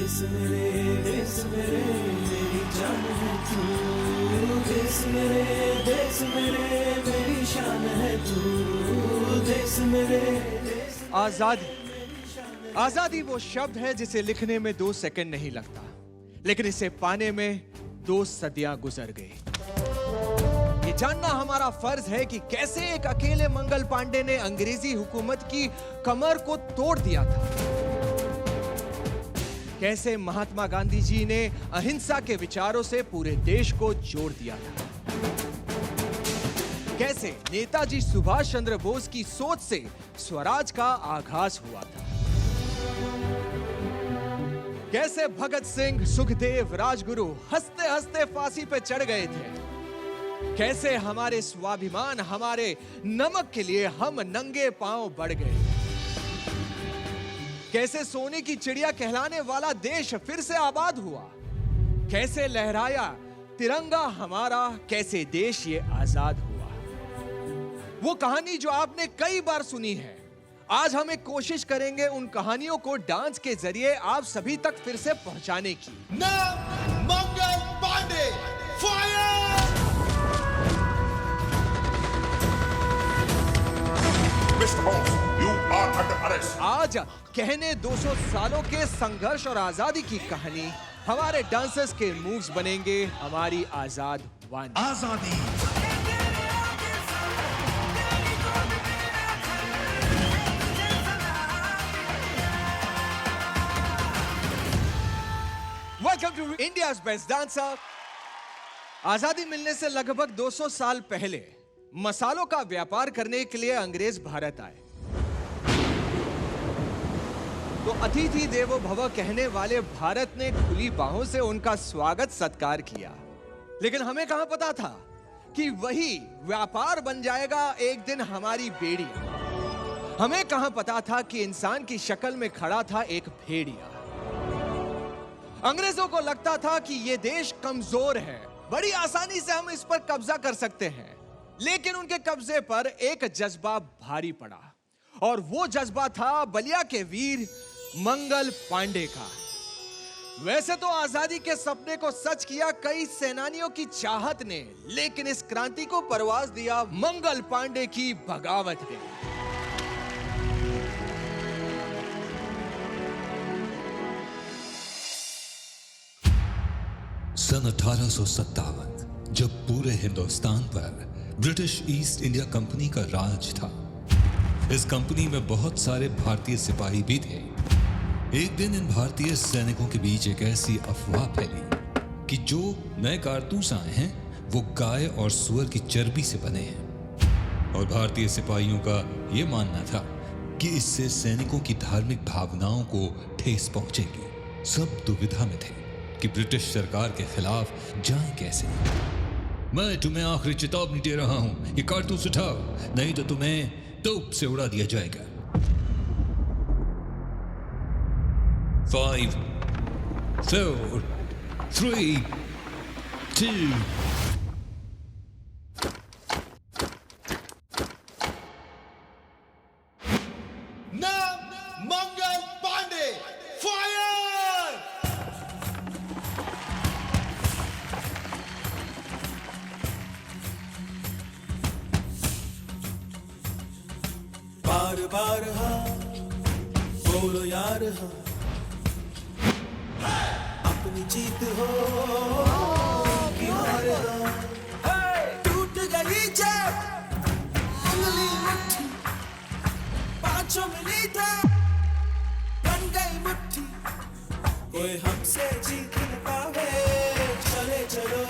देश मेरे मेरी जान है तू, देश मेरे मेरी शान है तू, देश मेरे। आजादी, आजादी वो शब्द है जिसे लिखने में 2 सेकंड नहीं लगता, लेकिन इसे पाने में 2 सदियां गुजर गई। ये जानना हमारा फर्ज है कि कैसे एक अकेले मंगल पांडे ने अंग्रेजी हुकूमत की कमर को तोड़ दिया था, कैसे महात्मा गांधी जी ने अहिंसा के विचारों से पूरे देश को जोड़ दिया था, कैसे नेताजी सुभाष चंद्र बोस की सोच से स्वराज का आगाज हुआ था, कैसे भगत सिंह, सुखदेव, राजगुरु हंसते हंसते फांसी पे चढ़ गए थे, कैसे हमारे स्वाभिमान, हमारे नमक के लिए हम नंगे पांव बढ़ गए, कैसे सोने की चिड़िया कहलाने वाला देश फिर से आबाद हुआ, कैसे लहराया तिरंगा हमारा, कैसे देश ये आजाद हुआ। वो कहानी जो आपने कई बार सुनी है, आज हम एक कोशिश करेंगे उन कहानियों को डांस के जरिए आप सभी तक फिर से पहुंचाने की। नाम Mangal Pandey, fire! Mr. Boss, you are under arrest. आज कहने 200 सालों के संघर्ष और आजादी की कहानी हमारे डांसर्स के मूव्स बनेंगे हमारी आजाद वाणी। आजादी। Welcome to India's best dancer. आजादी मिलने से लगभग 200 साल पहले मसालों का व्यापार करने के लिए अंग्रेज भारत आए, तो अतिथि देवो भव कहने वाले भारत ने खुली बाहों से उनका स्वागत सत्कार किया। लेकिन हमें कहां पता था कि वही व्यापार बन जाएगा एक दिन हमारी बेड़ी। हमें कहां पता था कि इंसान की शक्ल में खड़ा था एक भेड़िया। अंग्रेजों को लगता था कि यह देश कमजोर है, बड़ी आसानी से हम इस पर कब्जा कर सकते हैं, लेकिन उनके कब्जे पर एक जज्बा भारी पड़ा, और वो जज्बा था बलिया के वीर मंगल पांडे का। वैसे तो आजादी के सपने को सच किया कई सेनानियों की चाहत ने, लेकिन इस क्रांति को परवाज दिया मंगल पांडे की बगावत ने। सन 1857 जब पूरे हिंदुस्तान पर ब्रिटिश ईस्ट इंडिया कंपनी का राज था, इस कंपनी में बहुत सारे भारतीय सिपाही भी थे। एक दिन इन भारतीय सैनिकों के बीच एक ऐसी अफवाह फैली कि जो नए कारतूस आए हैं वो गाय और सुअर की चर्बी से बने हैं, और भारतीय सिपाहियों का यह मानना था कि इससे सैनिकों की धार्मिक भावनाओं को ठेस पहुंचेगी। सब दुविधा में थे कि ब्रिटिश सरकार के खिलाफ जाएं कैसे। मैं तुम्हें आखिरी चेतावनी दे रहा हूं, ये कारतूस उठाओ, नहीं तो तुम्हें तोप से उड़ा दिया जाएगा। 5, 4, 3, 2 नाम मंगल पांडे, फायर! बार बार हाँ बोलो यार, हाँ अपनी जीत हो कि हार, हाँ टूट गई जब उंगली मुट्ठी, पांचों मिली था बन गई मुट्ठी, कोई हमसे जीत न पावे, चले चलो।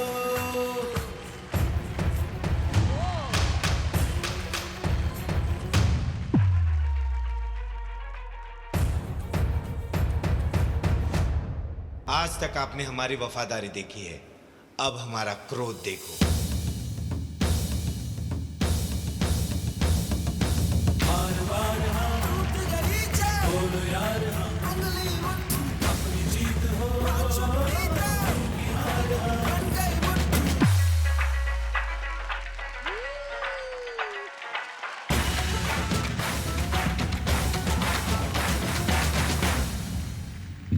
आज तक आपने हमारी वफादारी देखी है, अब हमारा क्रोध देखो। बार बार हाँ टूट गई जब बोलो यार, हाँ उंगली मुट्ठी, अपनी जीत हो कि हार, हाँ बन गई मुट्ठी।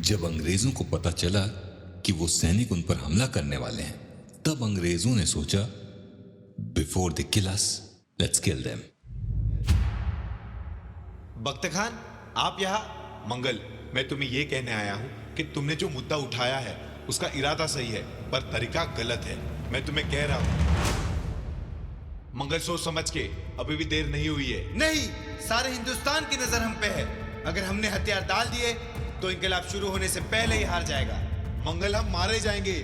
जब अंग्रेजों को पता चला कि वो सैनिक उन पर हमला करने वाले हैं, तब अंग्रेजों ने सोचा, before they kill us, let's kill them. Bakht Khan, आप यहाँ? मंगल, मैं तुम्हें यह कहने आया हूं कि तुमने जो मुद्दा उठाया है उसका इरादा सही है पर तरीका गलत है। मैं तुम्हें कह रहा हूं मंगल, सोच समझ के, अभी भी देर नहीं हुई है। नहीं, सारे हिंदुस्तान की नजर हम पे है। अगर हमने हथियार डाल दिए तो इंकलाब शुरू होने से पहले ही हार जाएगा। मंगल, हम मारे जाएंगे।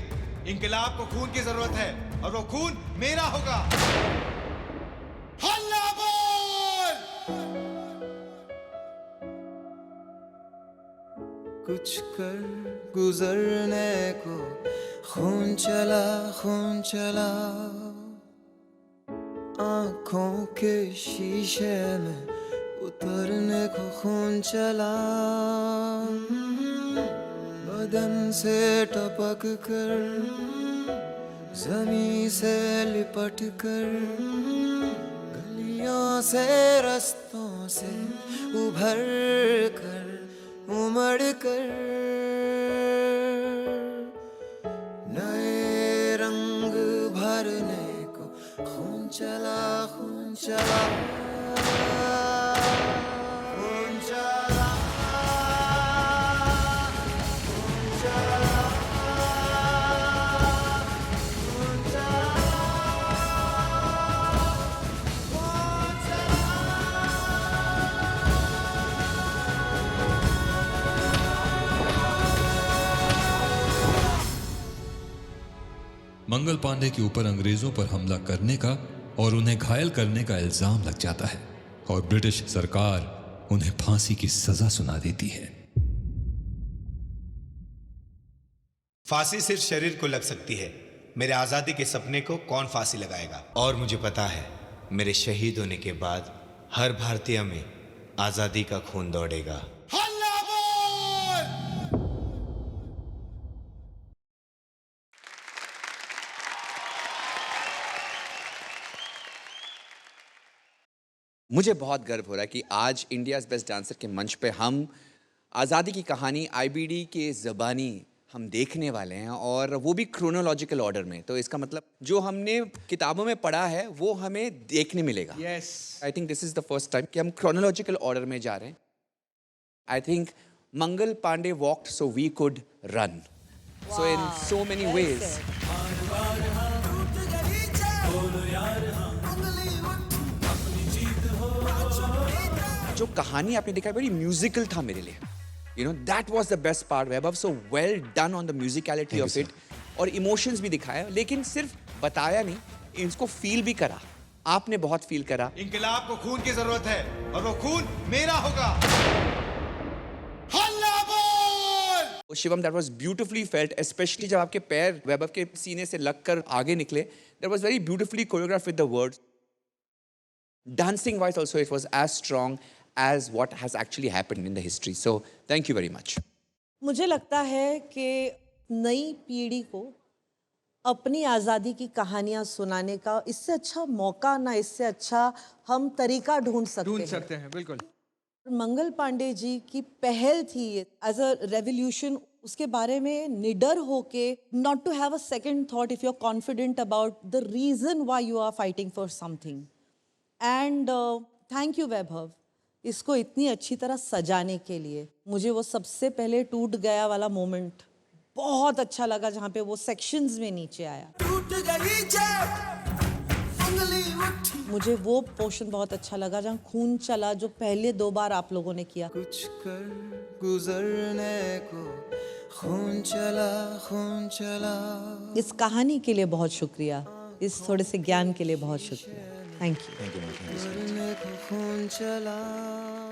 इंकलाब को खून की जरूरत है और वो खून मेरा होगा। हल्ला बोल! कुछ कर गुजरने को खून चला, खून चला, आंखों के शीशे में उतरने को खून चला, बदन से टपक कर, जमीन से लिपट कर, गलियों से रस्तों से उभर कर, उमड़ कर, नए रंग भरने को खून चला, खून चला, खून चला, खून चला, खून चला, खून चला। मंगल पांडे के ऊपर अंग्रेजों पर हमला करने का और उन्हें घायल करने का इल्जाम लग जाता है और ब्रिटिश सरकार उन्हें फांसी की सजा सुना देती है। फांसी सिर्फ शरीर को लग सकती है, मेरे आजादी के सपने को कौन फांसी लगाएगा? और मुझे पता है, मेरे शहीद होने के बाद हर भारतीय में आजादी का खून दौड़ेगा। हल्ला बोल! मुझे बहुत गर्व हो रहा है कि आज इंडियाज़ बेस्ट डांसर के मंच पे हम आज़ादी की कहानी आईबीडी के ज़बानी हम देखने वाले हैं, और वो भी क्रोनोलॉजिकल ऑर्डर में। तो इसका मतलब जो हमने किताबों में पढ़ा है वो हमें देखने मिलेगा। Yes, I think this is the first time कि हम क्रोनोलॉजिकल ऑर्डर में जा रहे हैं। I think Mangal Pandey walked so we could run, so in so many ways जो कहानी आपने देखा वेरी म्यूजिकल था मेरे लिए। You know that was the best part. Vaibhav, so well done on the musicality of it, और इमोशंस भी दिखाया, लेकिन सिर्फ बताया नहीं, इसको फील भी करा। आपने बहुत फील करा। इंकलाब को खून की जरूरत है और वो खून मेरा होगा। हल्ला बोल! Shivam, that was beautifully felt, specially जब आपके पैर वैभव के सीने से लगकर आगे निकले। That was very beautifully choreographed with the words. Dancing wise also it was as strong as what has actually happened in the history. So thank you very much. मुझे लगता है कि नई पीढ़ी को अपनी आज़ादी की कहानियाँ सुनाने का इससे अच्छा मौका, ना इससे अच्छा हम तरीका ढूंढ सकते हैं। बिल्कुल। मंगल पांडे जी की पहल थी एज अ रेवोल्यूशन, उसके बारे में निडर होके, not to have a second thought if you are confident about the reason why you are fighting for something. And thank you Vaibhav, इसको इतनी अच्छी तरह सजाने के लिए। मुझे वो सबसे पहले टूट गया वाला मोमेंट बहुत अच्छा लगा, जहाँ पे वो सेक्शंस में नीचे आया। टूट गई जब उंगली उठी, मुझे वो पोर्शन बहुत अच्छा लगा जहाँ खून चला, जो पहले 2 बार आप लोगों ने किया। कुछ कर गुजरने को खून चला, खून चला। इस कहानी के लिए बहुत शुक्रिया, इस थोड़े से ज्ञान के लिए बहुत शुक्रिया। Thank you.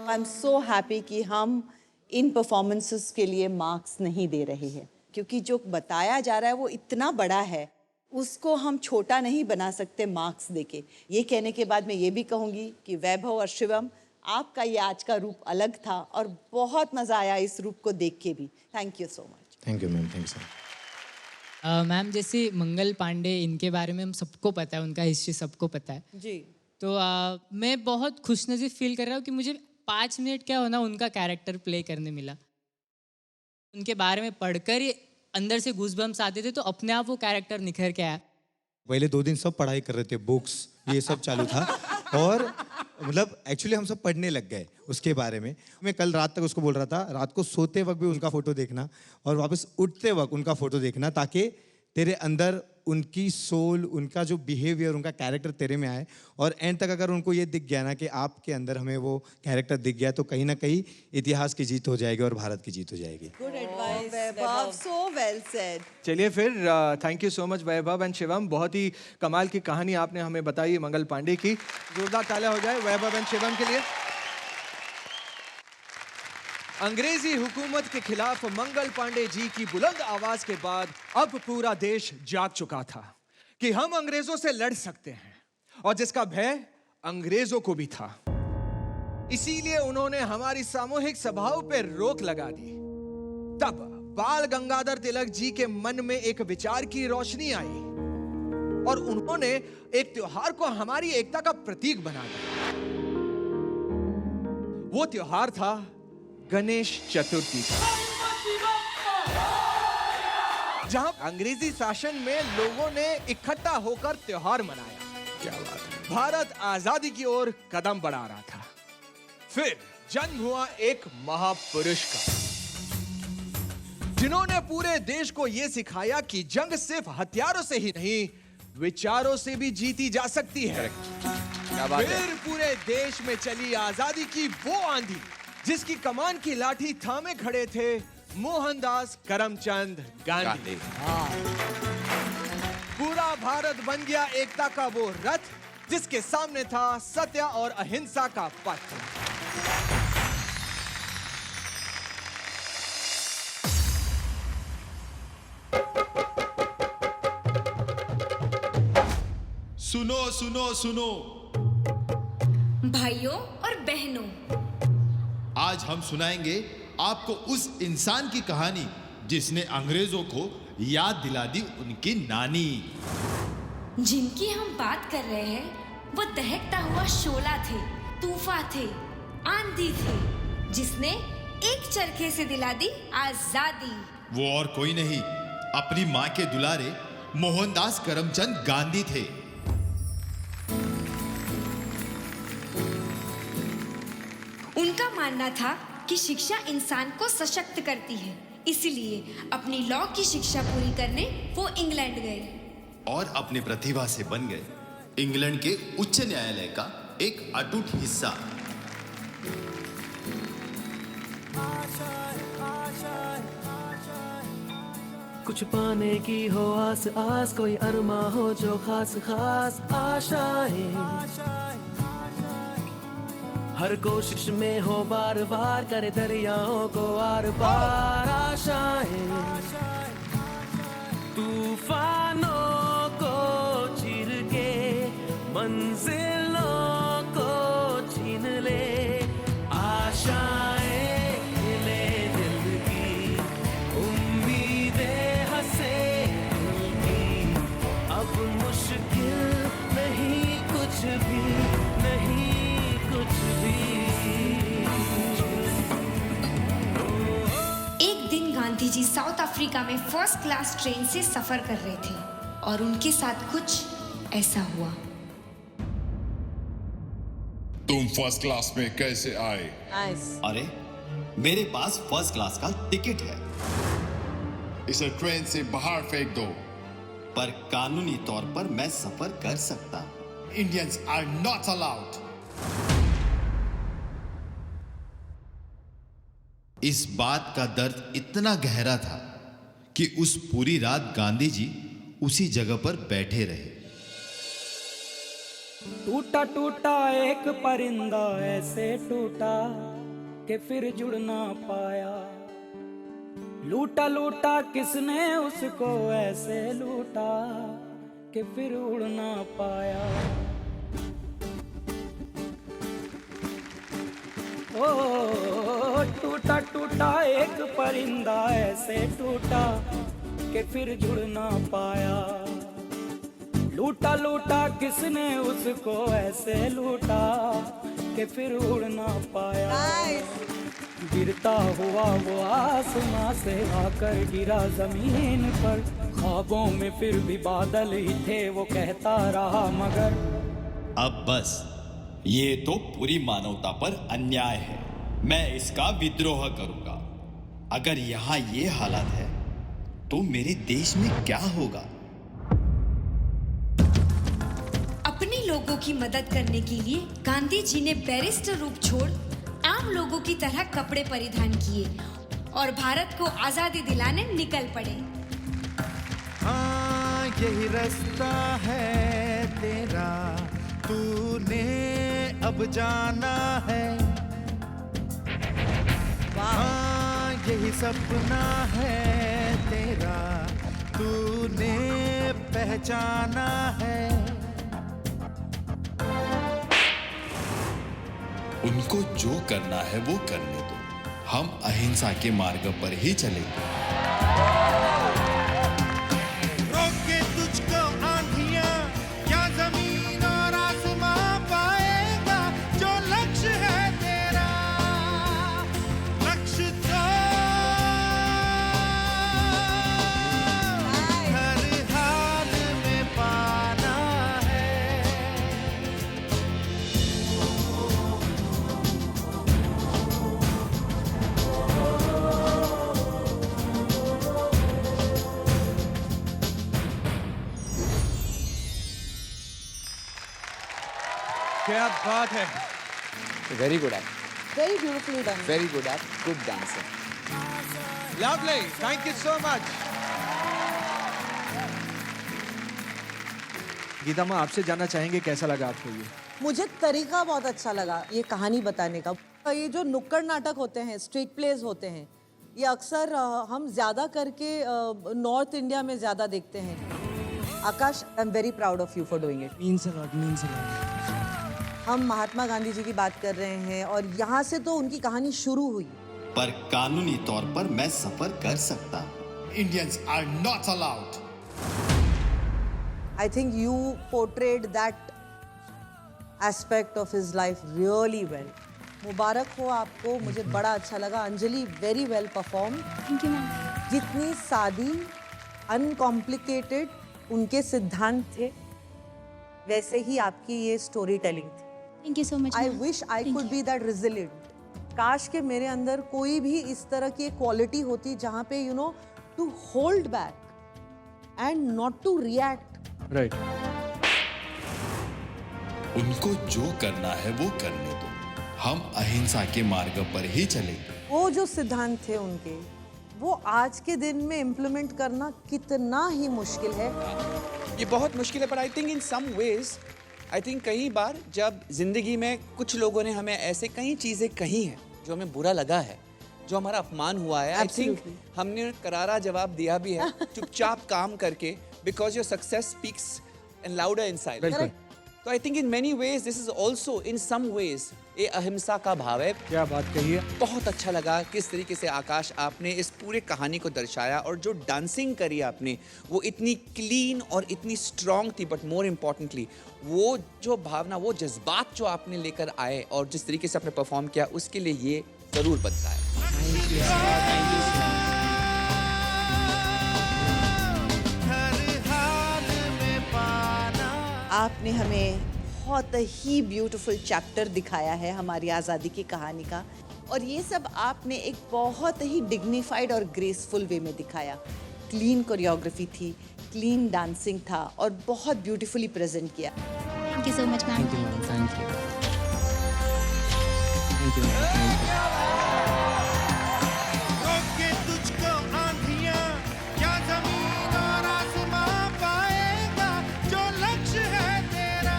I am so happy कि हम इन परफॉर्मेंसेस के लिए मार्क्स नहीं दे रहे हैं, क्योंकि जो बताया जा रहा है वो इतना बड़ा है, उसको हम छोटा नहीं बना सकते मार्क्स देके। ये कहने के बाद मैं ये भी कहूँगी कि वैभव और शिवम, आपका ये आज का रूप अलग था और बहुत मज़ा आया इस रूप को देख के भी। Thank you so much. Thank you ma'am, thank you sir. Ma'am, जैसे मंगल पांडे, इनके बारे में हम सबको पता है, उनका हिस्ट्री सबको पता है जी। तो मैं बहुत खुशनसीब फील कर रहा हूँ कि मुझे 5 मिनट क्या होना उनका कैरेक्टर प्ले करने मिला। उनके बारे में पढ़कर ही अंदर से गूज़बम्प्स आते थे, तो अपने आप वो कैरेक्टर निखर के आया। पहले 2 दिन सब पढ़ाई कर रहे थे, बुक्स ये सब चालू था और मतलब एक्चुअली हम सब पढ़ने लग गए उसके बारे में। मैं कल रात तक उसको बोल रहा था, रात को सोते वक्त भी उनका फोटो देखना और वापस उठते वक्त उनका फोटो देखना, ताकि तेरे अंदर उनकी सोल, उनका जो बिहेवियर, उनका कैरेक्टर तेरे में आए। और एंड तक अगर उनको ये दिख गया ना कि आपके अंदर हमें वो कैरेक्टर दिख गया, तो कहीं ना कहीं इतिहास की जीत हो जाएगी और भारत की जीत हो जाएगी। गुड एडवाइस वैभव, सो वेल सेड। चलिए फिर, thank you so much Vaibhav and Shivam, बहुत ही कमाल की कहानी आपने हमें बताई मंगल पांडे की। जोरदार तालियां हो जाए वैभव एंड शिवम के लिए। अंग्रेजी हुकूमत के खिलाफ मंगल पांडे जी की बुलंद आवाज के बाद अब पूरा देश जाग चुका था कि हम अंग्रेजों से लड़ सकते हैं, और जिसका भय अंग्रेजों को भी था। इसीलिए उन्होंने हमारी सामूहिक सभाओं पर रोक लगा दी। तब बाल गंगाधर तिलक जी के मन में एक विचार की रोशनी आई और उन्होंने एक त्योहार को हमारी एकता का प्रतीक बना दिया। वो त्योहार था गणेश चतुर्थी का, जहां अंग्रेजी शासन में लोगों ने इकट्ठा होकर त्योहार मनाया। क्या बात है। भारत आजादी की ओर कदम बढ़ा रहा था। फिर जन्म हुआ एक महापुरुष का, जिन्होंने पूरे देश को यह सिखाया कि जंग सिर्फ हथियारों से ही नहीं, विचारों से भी जीती जा सकती है। फिर पूरे देश में चली आजादी की वो आंधी, जिसकी कमान की लाठी थामे खड़े थे मोहनदास करमचंद गांधी। पूरा भारत बन गया एकता का वो रथ, जिसके सामने था सत्य और अहिंसा का पथ। सुनो सुनो सुनो भाइयों और बहनों, आज हम सुनाएंगे आपको उस इंसान की कहानी जिसने अंग्रेजों को याद दिला दी उनकी नानी। जिनकी हम बात कर रहे हैं वो दहकता हुआ शोला थे, तूफा थे, आंधी थे, जिसने एक चरखे से दिला दी आजादी। वो और कोई नहीं, अपनी माँ के दुलारे मोहनदास करमचंद गांधी थे। उनका मानना था कि शिक्षा इंसान को सशक्त करती है, इसलिए अपनी लॉ की शिक्षा पूरी करने वो इंग्लैंड गए और अपनी प्रतिभा से बन गए इंग्लैंड के उच्च न्यायालय का एक अटूट हिस्सा। कुछ पाने की हो आस आस, कोई अरमा हो जो खास खास आशाएं, हर कोशिश में हो बार बार, करे दरियाओं को आर पार आशाएं, तूफानों को चीर के मंजिलों को छीन ले, आशाएं ले दिल की, उम्मीदें हंसे दिल की, अब मुश्किल नहीं कुछ भी, नहीं कुछ भी। एक दिन गांधी जी साउथ अफ्रीका में फर्स्ट क्लास ट्रेन से सफर कर रहे थे और उनके साथ कुछ ऐसा हुआ। तुम फर्स्ट क्लास में कैसे आए? अरे मेरे पास फर्स्ट क्लास का टिकट है। इसे ट्रेन से बाहर फेंक दो। पर कानूनी तौर पर मैं सफर कर सकता। Indians are not allowed. इस बात का दर्द इतना गहरा था कि उस पूरी रात गांधी जी उसी जगह पर बैठे रहे। टूटा टूटा एक परिंदा ऐसे टूटा कि फिर जुड़ ना पाया, लूटा लूटा किसने उसको ऐसे लूटा कि फिर उड़ ना पाया। ओ टूटा टूटा एक परिंदा ऐसे टूटा कि फिर जुड़ ना पाया, लूटा लूटा किसने उसको ऐसे लूटा कि फिर उड़ ना पाया। गिर गिरता हुआ वो आसमां से आकर गिरा जमीन पर। ख्वाबों में फिर भी बादल ही थे, वो कहता रहा मगर अब बस, ये तो पूरी मानवता पर अन्याय है। मैं इसका विद्रोह करूंगा। अगर यहाँ ये हालत है तो मेरे देश में क्या होगा? अपने लोगों की मदद करने के लिए गांधी जी ने बैरिस्टर रूप छोड़ आम लोगों की तरह कपड़े परिधान किए और भारत को आजादी दिलाने निकल पड़े। हाँ, यही रास्ता है तेरा, तूने अब जाना है। हाँ, यही सपना है तेरा, तूने पहचाना है। उनको जो करना है वो करने दो, हम अहिंसा के मार्ग पर ही चलेंगे। रोके तुझको आंधियां या जमीन और आसमां, पाएगा जो लक्ष्य है तेरा, लक्ष्य तो हर हाल में पाना है। क्या बात है। Very good act. Very beautifully done. Very good act. Good dancing. Lovely. Thank you so much. Gita माँ, आपसे जानना चाहेंगे कैसा लगा आपको ये? मुझे तरीका बहुत अच्छा लगा ये कहानी बताने का। ये जो नुक्कड़ नाटक होते हैं, स्ट्रीट प्लेस होते हैं, ये अक्सर हम ज़्यादा करके नॉर्थ इंडिया में ज़्यादा देखते हैं। Akash, I am very proud of you for doing it. Means a lot. हम महात्मा गांधी जी की बात कर रहे हैं और यहाँ से तो उनकी कहानी शुरू हुई। पर कानूनी तौर पर मैं सफर कर सकता हूँ। Indians are not allowed. I think you portrayed that aspect of his life really well. मुबारक हो आपको, मुझे बड़ा अच्छा लगा। Anjali, very well perform. Thank you ma'am. जितनी सादी, अनकॉम्प्लिकेटेड उनके सिद्धांत थे, वैसे ही आपकी ये स्टोरी टेलिंग थी। Thank you so much. I wish I could be that resilient. काश के मेरे अंदर कोई भी इस तरह की क्वालिटी होती जहाँ पे you know to hold back and not to react. Right. उनको जो करना है वो करने दो, हम अहिंसा के मार्ग पर ही चलेंगे। वो जो सिद्धांत थे उनके, वो आज के दिन में इम्प्लीमेंट करना कितना ही मुश्किल है। ये बहुत मुश्किल है, पर I think in some ways, I think कई बार जब जिंदगी में कुछ लोगों ने हमें ऐसे कई चीज़ें कही हैं जो हमें बुरा लगा है, जो हमारा अपमान हुआ है, आई थिंक हमने करारा जवाब दिया भी है चुपचाप काम करके, because your success speaks and louder inside. तो I think in many ways this is also in some ways ये अहिंसा का भाव है। क्या बात कही है। बहुत अच्छा लगा किस तरीके से आकाश आपने इस पूरे कहानी को दर्शाया, और जो डांसिंग करी आपने वो इतनी क्लीन और इतनी स्ट्रॉन्ग थी, बट मोर इम्पॉर्टेंटली वो जो भावना, वो जज्बात जो आपने लेकर आए और जिस तरीके से आपने परफॉर्म किया, उसके लिए ये जरूर बनता है। आपने हमें बहुत ही ब्यूटीफुल चैप्टर दिखाया है हमारी आज़ादी की कहानी का, और ये सब आपने एक बहुत ही डिग्निफाइड और ग्रेसफुल वे में दिखाया। क्लीन कोरियोग्राफी थी, क्लीन डांसिंग था, और बहुत ब्यूटीफुली प्रेजेंट किया। Thank you so much ma'am. Thank you. रोके तुझको आंधियां या जमीन और आसमां, पाएगा जो लक्ष्य है तेरा।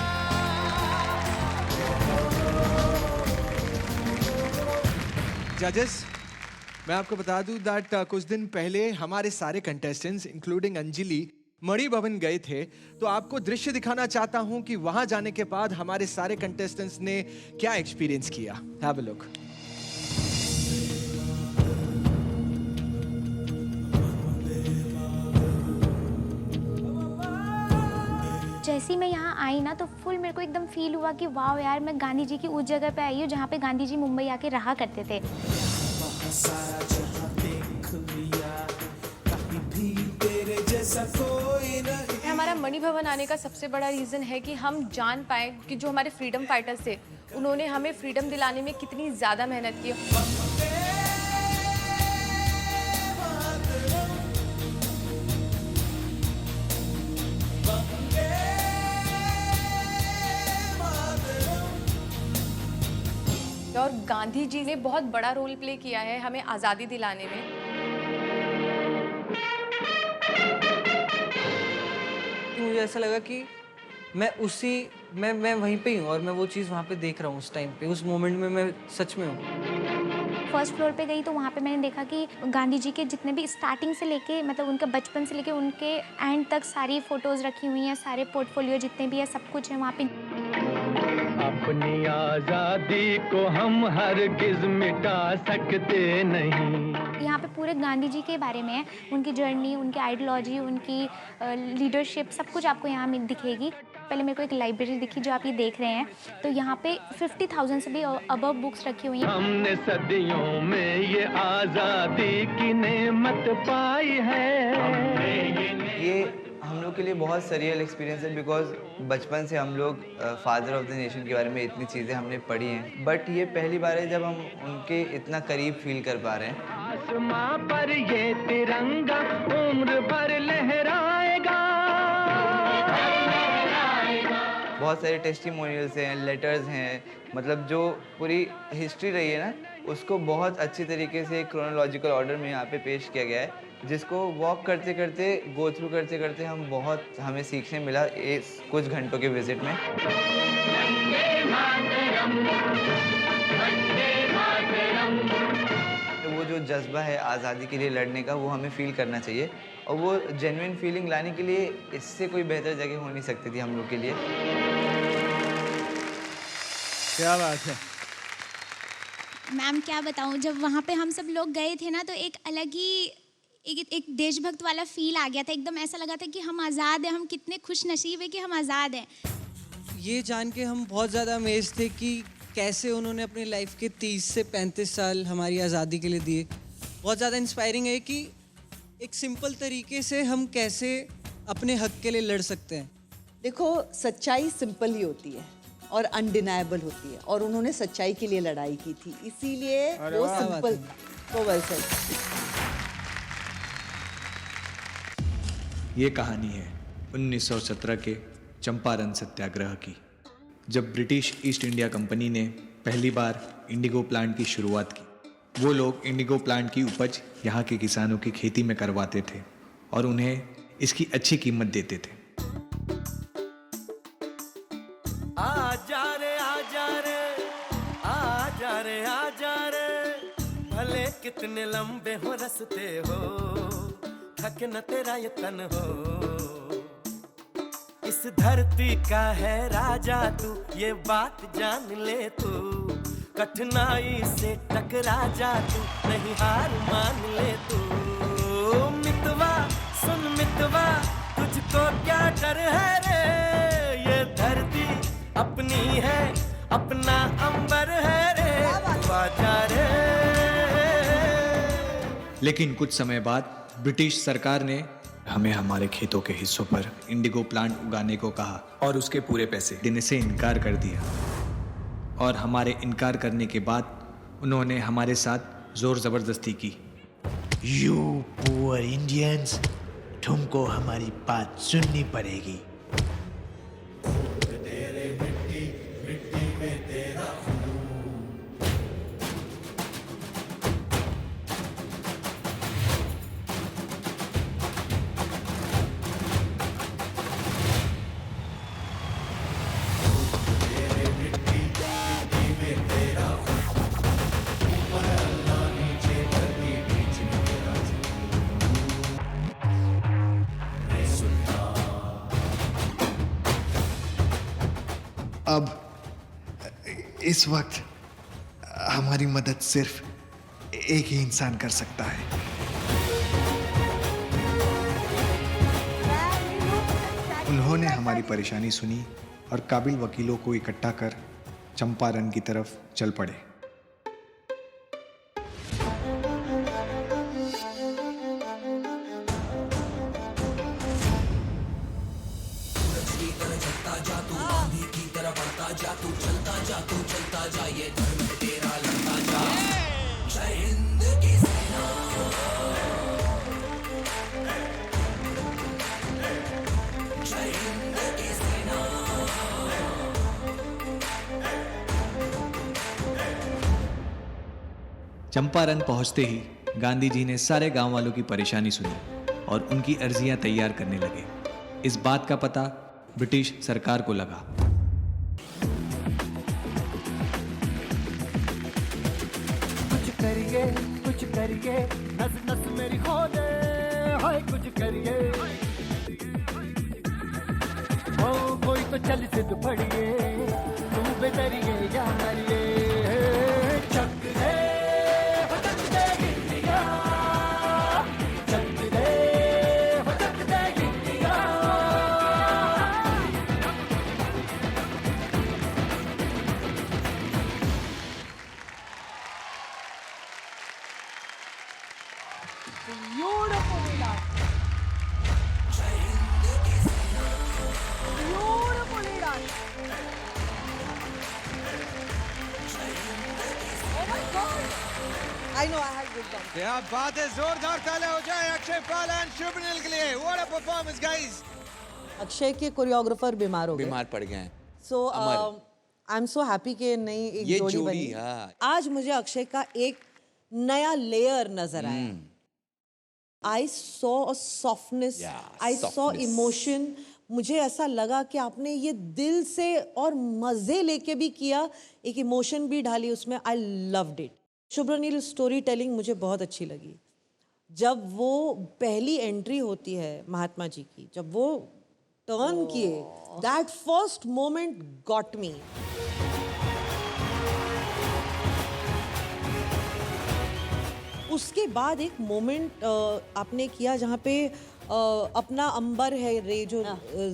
जजेस, मैं आपको बता दूं दैट कुछ दिन पहले हमारे सारे कंटेस्टेंट्स इंक्लूडिंग अंजलि मणि भवन गए थे, तो आपको दृश्य दिखाना चाहता हूं कि वहां जाने के बाद हमारे सारे कंटेस्टेंट्स ने क्या एक्सपीरियंस किया। Have a look. जैसे ही मैं यहाँ आई ना, तो फुल मेरे को एकदम फील हुआ कि वाह यार, मैं गांधी जी की उस जगह पे आई हूँ जहाँ पे गांधी जी मुंबई आके रहा करते थे। सारा जहां देख लिया, कहीं भी तेरे जैसा कोई नहीं। हमारा मणि भवन आने का सबसे बड़ा रीज़न है कि हम जान पाए कि जो हमारे फ्रीडम फाइटर्स थे उन्होंने हमें फ्रीडम दिलाने में कितनी ज़्यादा मेहनत की। और गांधी जी ने बहुत बड़ा रोल प्ले किया है हमें आज़ादी दिलाने में। मुझे ऐसा लगा कि मैं वहीं पे ही हूँ और मैं वो चीज़ वहाँ पे देख रहा हूँ उस टाइम पे, उस मोमेंट में मैं सच में हूँ। फर्स्ट फ्लोर पे गई तो वहाँ पे मैंने देखा कि गांधी जी के जितने भी स्टार्टिंग से लेके मतलब उनके बचपन से लेके उनके एंड तक सारी फोटोज़ रखी हुई हैं, सारे पोर्टफोलियो जितने भी है सब कुछ है वहाँ पे। अपनी आजादी को हम हरगिज मिटा सकते नहीं। यहाँ पे पूरे गांधी जी के बारे में है, उनकी जर्नी, उनकी आइडियोलॉजी, उनकी लीडरशिप, सब कुछ आपको यहाँ में दिखेगी। पहले मेरे को एक लाइब्रेरी दिखी जो आप ये देख रहे हैं, तो यहाँ पे 50,000 से भी अबव बुक्स रखी हुई हैं। हमने सदियों में ये आजादी की नेमत पाई है। ये हम लोग के लिए बहुत सरियल एक्सपीरियंस है बिकॉज बचपन से हम लोग फादर ऑफ द नेशन के बारे में इतनी चीज़ें हमने पढ़ी हैं, बट ये पहली बार है जब हम उनके इतना करीब फील कर पा रहे हैं। आसमां पर ये तिरंगा उम्र भर लहराएगा। बहुत सारे टेस्टिमोनियल्स हैं, लेटर्स हैं, मतलब जो पूरी हिस्ट्री रही है ना उसको बहुत अच्छी तरीके से क्रोनोलॉजिकल ऑर्डर में यहाँ पे पेश किया गया है, जिसको वॉक करते करते गो थ्रू करते करते हमें सीखने मिला इस कुछ घंटों के विजिट में। तो वो जो जज्बा है आज़ादी के लिए लड़ने का वो हमें फील करना चाहिए और वो जेन्युइन फीलिंग लाने के लिए इससे कोई बेहतर जगह हो नहीं सकती थी हम लोग के लिए। क्या बात है मैम, क्या बताऊँ, जब वहाँ पे हम सब लोग गए थे ना तो एक अलग ही एक देशभक्त वाला फील आ गया था। एकदम ऐसा लगा था कि हम आज़ाद हैं, हम कितने खुश नसीब है कि हम आज़ाद हैं। ये जान के हम बहुत ज़्यादा अमेज थे कि कैसे उन्होंने अपनी लाइफ के 30 से 35 साल हमारी आज़ादी के लिए दिए। बहुत ज़्यादा इंस्पायरिंग है कि एक सिंपल तरीके से हम कैसे अपने हक के लिए लड़ सकते हैं। देखो, सच्चाई सिंपल ही होती है और अनडिनाइबल होती है, और उन्होंने सच्चाई के लिए लड़ाई की थी, इसीलिए वो सिंपल तो वैसे। ये कहानी है 1917 के चंपारण सत्याग्रह की, जब ब्रिटिश ईस्ट इंडिया कंपनी ने पहली बार इंडिगो प्लांट की शुरुआत की। वो लोग इंडिगो प्लांट की उपज यहाँ के किसानों की खेती में करवाते थे और उन्हें इसकी अच्छी कीमत देते थे। आजा रे आजा रे आजा रे आजा रे, भले कितने लंबे हो रस्ते हो, थक न तेरा ये तन हो। इस धरती का है राजा तू, ये बात जान ले तू, कठिनाई से टकरा जा तू, नहीं हार मान ले तू। मितवा सुन मितवा, तुझको क्या डर है रे, ये धरती अपनी है, अपना अंबर है रे, आजा रे। लेकिन कुछ समय बाद ब्रिटिश सरकार ने हमें हमारे खेतों के हिस्सों पर इंडिगो प्लांट उगाने को कहा और उसके पूरे पैसे देने से इनकार कर दिया। और हमारे इनकार करने के बाद उन्होंने हमारे साथ जोर जबरदस्ती की। You poor Indians, तुमको हमारी बात सुननी पड़ेगी। अब इस वक्त हमारी मदद सिर्फ एक ही इंसान कर सकता है। उन्होंने हमारी परेशानी सुनी और काबिल वकीलों को इकट्ठा कर चंपारण की तरफ चल पड़े। जा तू चलता जा तू चलता जा ये धर्म तेरा लड़ता जा जय हिंद की सेना जय हिंद की सेना चंपारण पहुंचते ही गांधी जी ने सारे गांव वालों की परेशानी सुनी और उनकी अर्जियां तैयार करने लगे। इस बात का पता ब्रिटिश सरकार को लगा। कुछ करिए नस नस मेरी खोले हाय कुछ करिए ओ कोई तो चल सिद्ध पड़िए तू बेदरिए या मरिए चक दे India Chak they India Beautifully done. Beautifully done. Oh my God! I know I had good done. क्या बात है, जोरदार तालियां हो जाए अक्षय पाल एंड शुभनील के लिए। What a performance guys! Akshay के कोरियोग्राफर बीमार हो गए। बीमार पड़ गए हैं। So I am so happy कि नई एक ये जोड़ी जोड़ी, बनी। हाँ। आज मुझे अक्षय का एक नया लेयर नजर आया। I saw a softness, I saw softness. emotion. मुझे ऐसा लगा कि आपने ये दिल से और मजे लेके भी किया, एक इमोशन भी डाली उसमें। I loved it. Shubhraneel storytelling मुझे बहुत अच्छी लगी। जब वो पहली एंट्री होती है महात्मा जी की, जब वो टर्न किए, that first moment got me. उसके बाद एक मोमेंट आपने किया जहाँ पे अपना अंबर है रे जो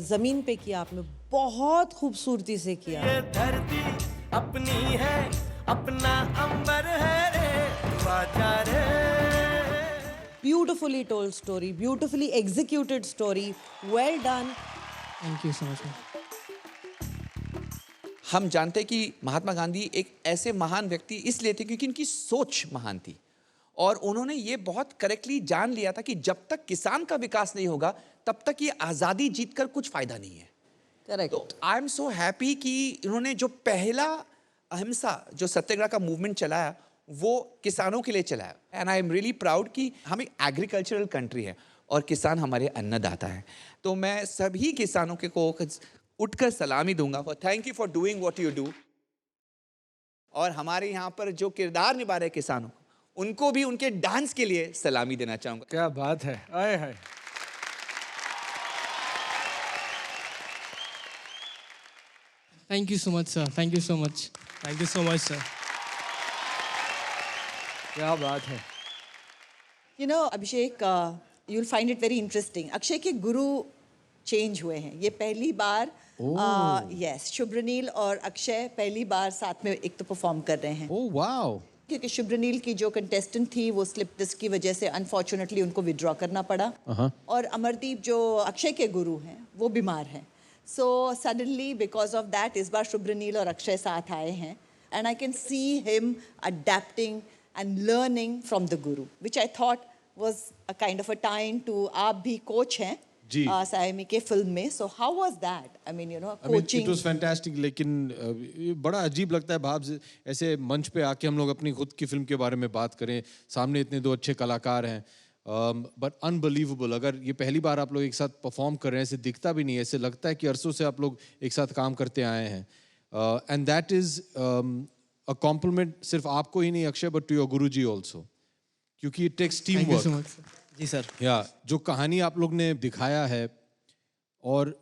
जमीन पे किया आपने, बहुत खूबसूरती से किया। ये धरती अपनी है अपना अंबर है रे तू आजा रे beautifully told story, beautifully executed story, well done. Thank you so much. हम जानते हैं कि महात्मा गांधी एक ऐसे महान व्यक्ति इसलिए थे क्योंकि उनकी सोच महान थी और उन्होंने ये बहुत करेक्टली जान लिया था कि जब तक किसान का विकास नहीं होगा तब तक ये आज़ादी जीतकर कुछ फायदा नहीं है। करेक्ट। तो आई एम सो हैप्पी कि उन्होंने जो पहला अहिंसा जो सत्याग्रह का मूवमेंट चलाया वो किसानों के लिए चलाया। And I am really proud कि हम एक एग्रीकल्चरल कंट्री है और किसान हमारे अन्नदाता हैं। तो मैं सभी किसानों के को उठकर सलामी दूंगा for thank you for doing what you do. और हमारे यहाँ पर जो किरदार निभा रहे किसानों उनको भी उनके डांस के लिए सलामी देना चाहूंगा। क्या बात है, आए हाय। Thank you so much sir, thank you so much, thank you so much sir. क्या बात है। You know, Abhishek, you'll find it very interesting. Akshay के गुरु चेंज हुए हैं। ये पहली बार यस शुभ्रनील और अक्षय पहली बार साथ में एक तो परफॉर्म कर रहे हैं। Oh wow. क्योंकि शुभ्रनील की जो कंटेस्टेंट थी वो स्लिप डिस्क की वजह से अनफॉर्चुनेटली उनको विड्रॉ करना पड़ा और अमरदीप जो अक्षय के गुरु हैं वो बीमार हैं। So suddenly because of that इस बार शुभ्रनील और अक्षय साथ आए हैं and I can see him adapting and learning from the guru which I thought was a kind of a time too. आप भी कोच हैं सायमी के फिल्म में, so how was that? I mean you know coaching it was fantastic. लेकिन ये बड़ा अजीब लगता है भाव ऐसे मंच पे आके हम लोग अपनी खुद की फिल्म के बारे में बात करें, सामने इतने दो अच्छे कलाकार हैं, बट अनबिलीवेबल। अगर ये पहली बार आप लोग एक साथ परफॉर्म कर रहे हैं, ऐसे दिखता भी नहीं है, ऐसे लगता है कि अरसों से आप लोग एक साथ काम करते आए हैं। And that is a compliment सिर्फ आपको ही नहीं Akshay, but to your guruji also, क्योंकि इट टेक्स टीम वर्क। जी सर। या जो कहानी आप लोग ने दिखाया है और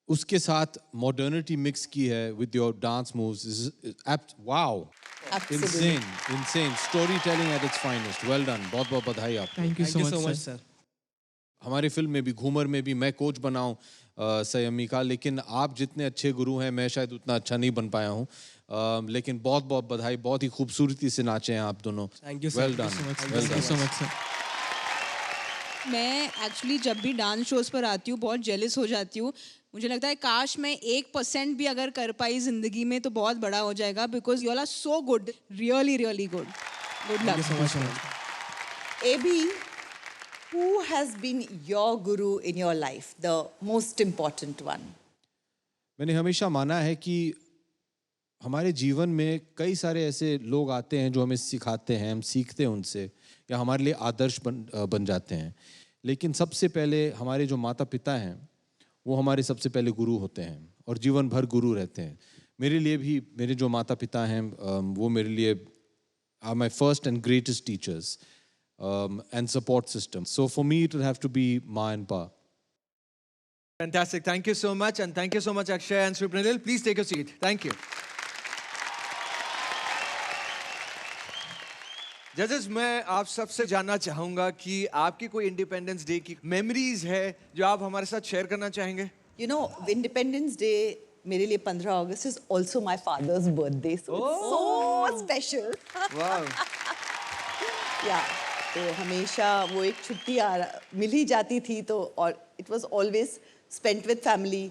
उसके साथ मॉडर्निटी मिक्स की है with your dance moves, wow, insane story telling at its finest. Well done, बहुत बहुत बधाई आपको। Thank you so much sir. हमारी फिल्म में भी घूमर में भी मैं कोच बनाऊं संयमी का, लेकिन आप जितने अच्छे गुरु हैं मैं शायद उतना अच्छा नहीं बन पाया हूं, लेकिन बहुत बहुत बधाई, बहुत ही खूबसूरती से नाचे हैं आप दोनों। Thank you well done, thank you so much sir. मैं एक्चुअली जब भी डांस शोज पर आती हूँ बहुत जेलस हो जाती हूँ। मुझे लगता है काश मैं 1% भी अगर कर पाई जिंदगी में तो बहुत बड़ा हो जाएगा, because you all are so good, really really good. Good luck. AB, who has been your guru in your life, the most important one? मैंने हमेशा माना है कि हमारे जीवन में कई सारे ऐसे लोग आते हैं जो हमें सिखाते हैं, हम सीखते हैं उनसे, या हमारे लिए आदर्श बन जाते हैं. लेकिन सबसे पहले हमारे जो माता पिता हैं वो हमारे सबसे पहले गुरु होते हैं और जीवन भर गुरु रहते हैं. मेरे लिए भी मेरे जो माता पिता हैं वो मेरे लिए are my first and greatest teachers and support system. So for me it will have to be Ma and Pa. Fantastic. Thank you so much, and thank you so much, Akshay and Supranil. Please take a seat. Thank you. जजेस, मैं आप सबसे जानना चाहूंगा कि आपकी कोई independence day की मेमोरीज है जो आप हमारे साथ शेयर करना चाहेंगे? You know, Independence Day मेरे लिए 15 अगस्त is also my father's birthday, so it's so special. Wow. Yeah, तो हमेशा वो एक छुट्टी मिल ही जाती थी, तो और it was always spent with family,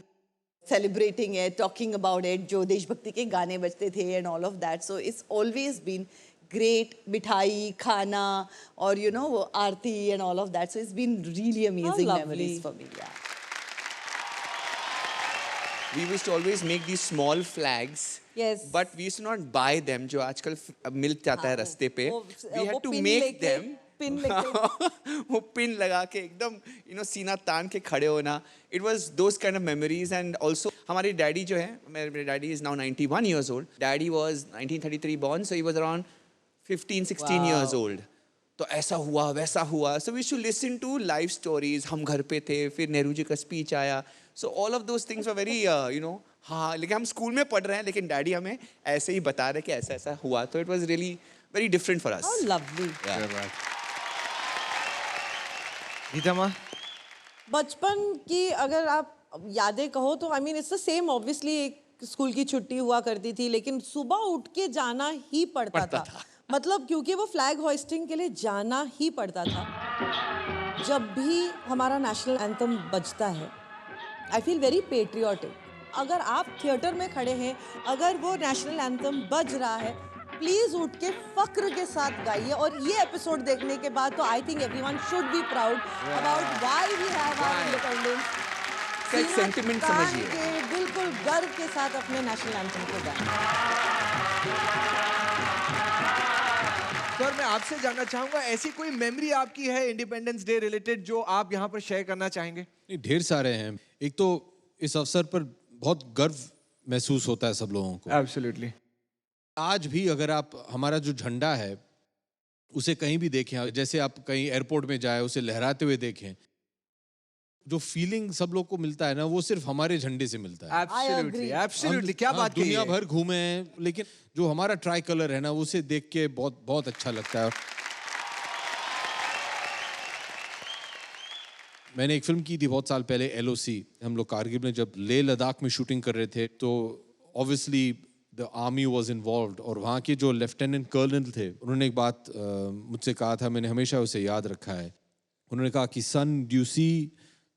celebrating it, talking about it, जो देशभक्ति के गाने बजते थे and all of that. So it's always been great, मिठाई, खाना और you know वो आरती and all of that. So it's been really amazing memories for me. Yeah. We used to always make these small flags. Yes. But we used to not buy them, जो आजकल मिल जाता है रास्ते पे. We had to make them. Pin लेके वो pin लगा के एकदम सीना तान के खड़े होना. It was those kind of memories. And also हमारे डैडी जो है, मेरे daddy is now 91 years old. Daddy was 1933 born, so he was around 15-16 years old. तो ऐसा हुआ वैसा हुआ. So we used to listen to life stories. हम घर पे थे, फिर नेहरू जी का स्पीच आया. So all of those things were very हाँ, लेकिन हम स्कूल में पढ़ रहे हैं, लेकिन डैडी हमें ऐसे ही बता रहे कि ऐसा ऐसा हुआ. तो it was really very different for us. How lovely. Yeah. Gita माँ, बचपन की अगर आप यादें कहो तो I mean it's the same. Obviously एक स्कूल की छुट्टी हुआ करती थी, लेकिन सुबह उठ के जाना ही पड़ता था. मतलब क्योंकि वो फ्लैग होइस्टिंग के लिए जाना ही पड़ता था. जब भी हमारा नेशनल एंथम बजता है, आई फील वेरी पेट्रियाटिक. अगर आप थिएटर में खड़े हैं, अगर वो नेशनल एंथम बज रहा है, प्लीज उठ के फक्र के साथ गाइए. और ये एपिसोड देखने के बाद तो I think everyone should be proud about why we have our independence. एक सेंटिमेंट समझिए. बिल्कुल गर्व के साथ अपने नेशनल एंथम को गाएं. सर, मैं आपसे जानना चाहूंगा, ऐसी कोई मेमोरी आपकी है इंडिपेंडेंस डे रिलेटेड जो आप यहाँ पर शेयर करना चाहेंगे? नहीं, ढेर सारे हैं. एक तो इस अवसर पर बहुत गर्व महसूस होता है सब लोगों को. एब्सोल्युटली. आज भी अगर आप हमारा जो झंडा है उसे कहीं भी देखें, जैसे आप कहीं एयरपोर्ट में जाए उसे लहराते हुए देखें, जो फीलिंग सब लोग को मिलता है ना, वो सिर्फ हमारे झंडे से मिलता है. Absolutely, absolutely. क्या बात कही है. दुनिया भर घूमे हैं, लेकिन जो हमारा ट्राई कलर है ना, उसे देख के बहुत बहुत अच्छा लगता है. मैंने एक फिल्म की थी बहुत साल पहले, LOC. हम लोग कारगिल में जब लेह लद्दाख में शूटिंग कर रहे थे, तो obviously the army was involve. और वहाँ के जो लेफ्टिनेंट कर्नल थे, उन्होंने एक बात मुझसे कहा था, मैंने हमेशा उसे याद रखा है. उन्होंने कहा कि son, do you see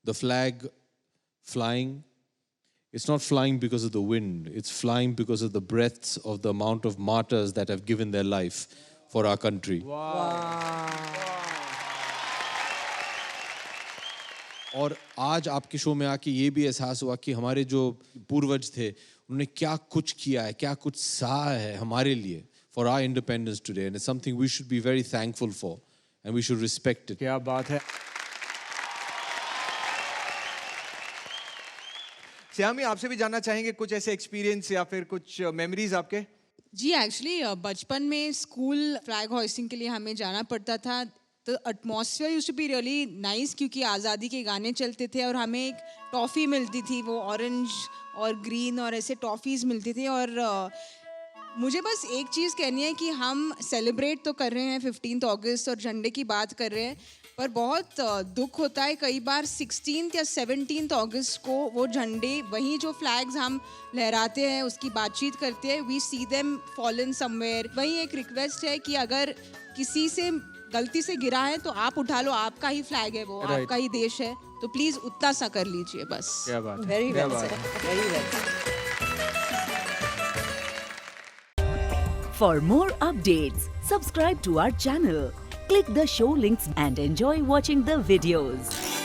the flag flying? It's not flying because of the wind. It's flying because of the breaths of the amount of martyrs that have given their life for our country. और आज आपके show में आके ये भी एहसास हुआ कि हमारे जो पूर्वज थे, उन्होंने क्या कुछ किया है, क्या कुछ सहा है हमारे लिए, for our independence today. And it's something we should be very thankful for and we should respect it. क्या बात है. श्यामी, आपसे भी जानना चाहेंगे कुछ ऐसे एक्सपीरियंस या फिर कुछ मेमोरीज आपके? जी, एक्चुअली बचपन में स्कूल फ्लैग होइस्टिंग के लिए हमें जाना पड़ता था. तो atmosphere used to be really nice, क्योंकि आज़ादी के गाने चलते थे और हमें एक टॉफ़ी मिलती थी, वो ऑरेंज और ग्रीन और ऐसे टॉफ़ीज़ मिलती थी. और मुझे बस एक चीज़ कहनी है कि हम सेलिब्रेट तो कर रहे हैं 15 अगस्त और झंडे की बात कर रहे हैं, पर बहुत दुख होता है कई बार 16 या 17 अगस्त को वो झंडे, वही जो फ्लैग्स हम लहराते हैं उसकी बातचीत करते हैं, we see them fallen somewhere. वही एक रिक्वेस्ट है कि अगर किसी से गलती से गिरा है तो आप उठा लो, आपका ही फ्लैग है वो, Right. आपका ही देश है, तो प्लीज उतना सा कर लीजिए बस। क्या बात है, Very क्या well बात said. है। Very well said. For more updates, subscribe to our channel, click the show links and enjoy watching the videos.